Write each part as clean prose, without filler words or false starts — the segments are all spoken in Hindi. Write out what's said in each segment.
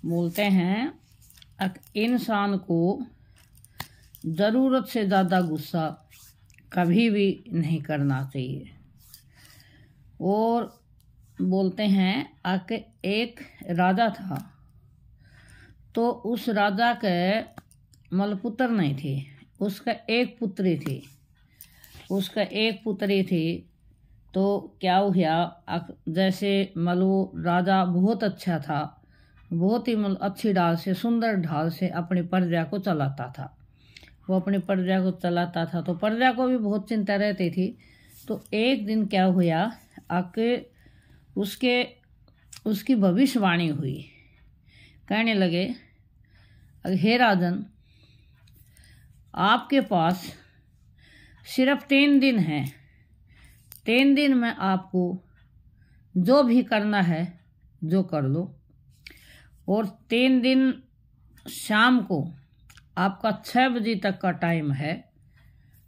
बोलते हैं इंसान को ज़रूरत से ज़्यादा गुस्सा कभी भी नहीं करना चाहिए। और बोलते हैं कि एक राजा था, तो उस राजा के मतलब पुत्र नहीं थे, उसका एक पुत्री थी। उसका एक पुत्री थी। तो क्या हुआ, जैसे मतलब राजा बहुत अच्छा था, बहुत ही मतलब अच्छी ढाल से, सुंदर ढाल से अपनी प्रजा को चलाता था। वो अपनी प्रजा को चलाता था तो प्रजा को भी बहुत चिंता रहती थी। तो एक दिन क्या हुआ, आके उसकी भविष्यवाणी हुई। कहने लगे, हे राजन, आपके पास सिर्फ 3 दिन हैं। 3 दिन में आपको जो भी करना है जो कर लो, और 3 दिन शाम को आपका 6 बजे तक का टाइम है,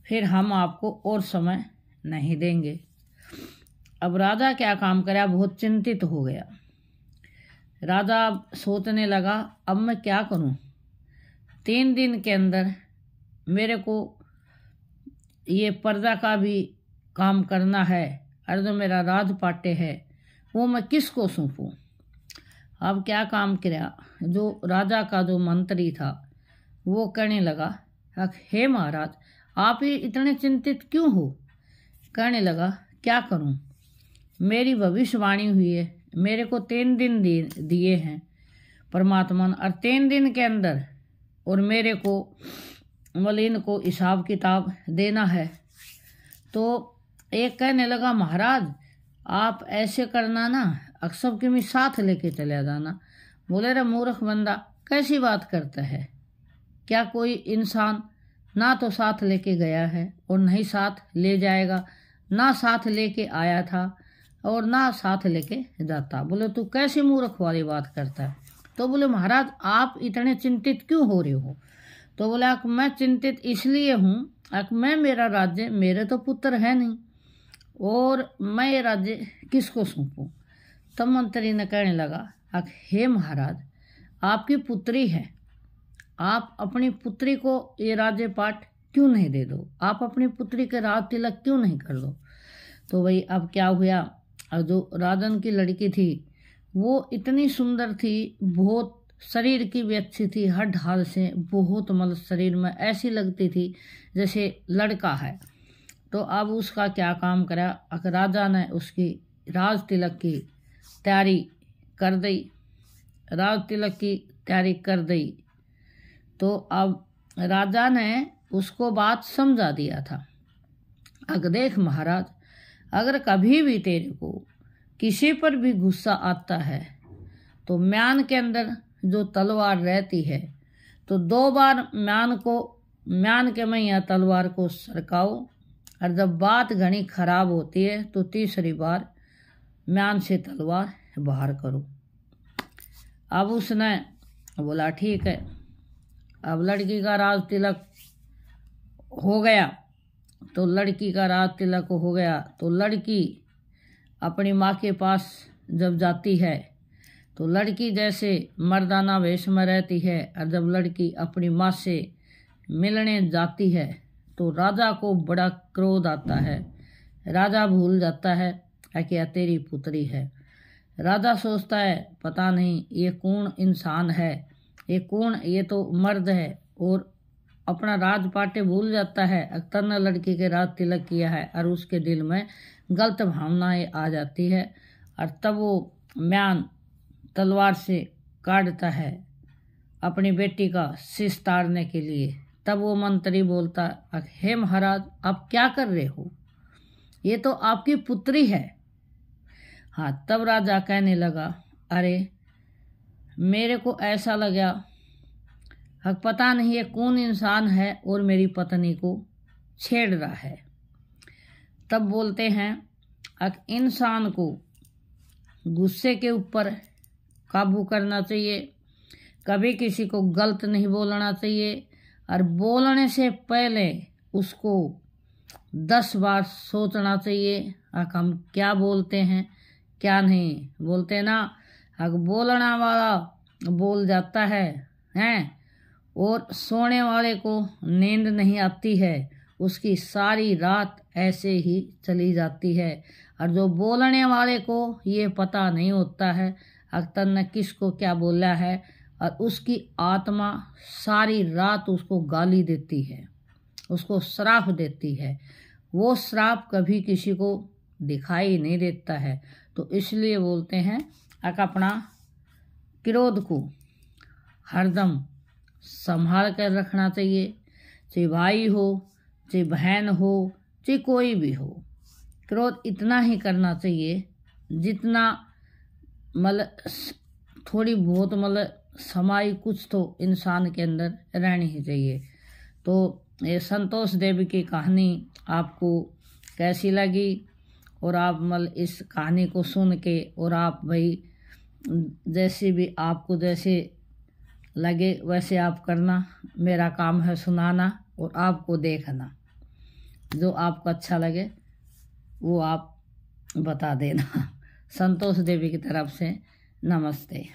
फिर हम आपको और समय नहीं देंगे। अब राजा क्या काम करे, बहुत चिंतित हो गया। राजा सोचने लगा, अब मैं क्या करूं? 3 दिन के अंदर मेरे को ये प्रजा का भी काम करना है, और जो मेरा राजपाट्य है वो मैं किसको सौंपूं? अब क्या काम किया, जो राजा का जो मंत्री था वो कहने लगा, हे महाराज, आप ही इतने चिंतित क्यों हो? कहने लगा, क्या करूं, मेरी भविष्यवाणी हुई है, मेरे को 3 दिन दिए हैं परमात्मा ने, और 3 दिन के अंदर और मेरे को मलिन को हिसाब किताब देना है। तो एक कहने लगा, महाराज आप ऐसे करना ना, सब के में साथ लेके चले जाना। बोले, रे मूर्ख बंदा, कैसी बात करता है? क्या कोई इंसान ना तो साथ लेके गया है और नहीं साथ ले जाएगा, ना साथ लेके आया था और ना साथ लेके जाता। बोले, तू कैसी मूर्ख वाली बात करता है? तो बोले, महाराज आप इतने चिंतित क्यों हो रहे हो? तो बोला, मैं चिंतित इसलिए हूँ, मैं मेरा राज्य, मेरे तो पुत्र है नहीं, और मैं ये राज्य किसको सौंपूं? तब मंत्री ने कहने लगा, हे महाराज, आपकी पुत्री है, आप अपनी पुत्री को ये राज्य पाठ क्यों नहीं दे दो? आप अपनी पुत्री के राज तिलक क्यों नहीं कर दो? तो भाई अब क्या हुआ, जो राजन की लड़की थी वो इतनी सुंदर थी, बहुत शरीर की भी अच्छी थी, हर ढाल से बहुत, मतलब शरीर में ऐसी लगती थी जैसे लड़का है। तो अब उसका क्या काम करा, राजा ने उसकी राज तिलक की तैयारी कर दी। राज तिलक की तैयारी कर दी तो अब राजा ने उसको बात समझा दिया था। अगर देख महाराज, अगर कभी भी तेरे को किसी पर भी गुस्सा आता है तो म्यान के अंदर जो तलवार रहती है, तो 2 बार म्यान के में या तलवार को सरकाओ, और जब बात घनी खराब होती है तो तीसरी बार म्यान से तलवार बाहर करो। अब उसने बोला, ठीक है। अब लड़की का राज तिलक हो गया। तो लड़की का राज तिलक हो गया तो लड़की अपनी माँ के पास जब जाती है तो लड़की जैसे मर्दाना वेश में रहती है, और जब लड़की अपनी माँ से मिलने जाती है तो राजा को बड़ा क्रोध आता है। राजा भूल जाता है कि तेरी पुत्री है। राजा सोचता है, पता नहीं ये कौन इंसान है, ये तो मर्द है, और अपना राजपाट्य भूल जाता है। तन्ना लड़की के राज तिलक किया है और उसके दिल में गलत भावनाएं आ जाती है, और तब वो म्यान तलवार से काटता है अपनी बेटी का शीश ताड़ने के लिए। तब वो मंत्री बोलता, हे महाराज, आप क्या कर रहे हो? ये तो आपकी पुत्री है। हाँ, तब राजा कहने लगा, अरे मेरे को ऐसा लगा, पता नहीं ये कौन इंसान है और मेरी पत्नी को छेड़ रहा है। तब बोलते हैं, इंसान को गुस्से के ऊपर काबू करना चाहिए, कभी किसी को गलत नहीं बोलना चाहिए, और बोलने से पहले उसको 10 बार सोचना चाहिए हम क्या बोलते हैं, क्या नहीं बोलते ना, अगर बोलना वाला बोल जाता है हैं और सोने वाले को नींद नहीं आती है, उसकी सारी रात ऐसे ही चली जाती है। और जो बोलने वाले को ये पता नहीं होता है अख्तर ने किसको क्या बोला है, और उसकी आत्मा सारी रात उसको गाली देती है, उसको श्राप देती है। वो श्राप कभी किसी को दिखाई नहीं देता है। तो इसलिए बोलते हैं अपना क्रोध को हरदम संभाल कर रखना चाहिए, चाहे भाई हो, चाहे बहन हो, चाहे कोई भी हो। क्रोध इतना ही करना चाहिए जितना मतलब थोड़ी बहुत मतलब समाई कुछ तो इंसान के अंदर रहनी ही चाहिए। तो ये संतोष देवी की कहानी आपको कैसी लगी, और आप मतलब इस कहानी को सुन के और आप भाई जैसे भी आपको जैसे लगे वैसे आप करना। मेरा काम है सुनाना और आपको देखना, जो आपको अच्छा लगे वो आप बता देना। संतोष देवी की तरफ से नमस्ते।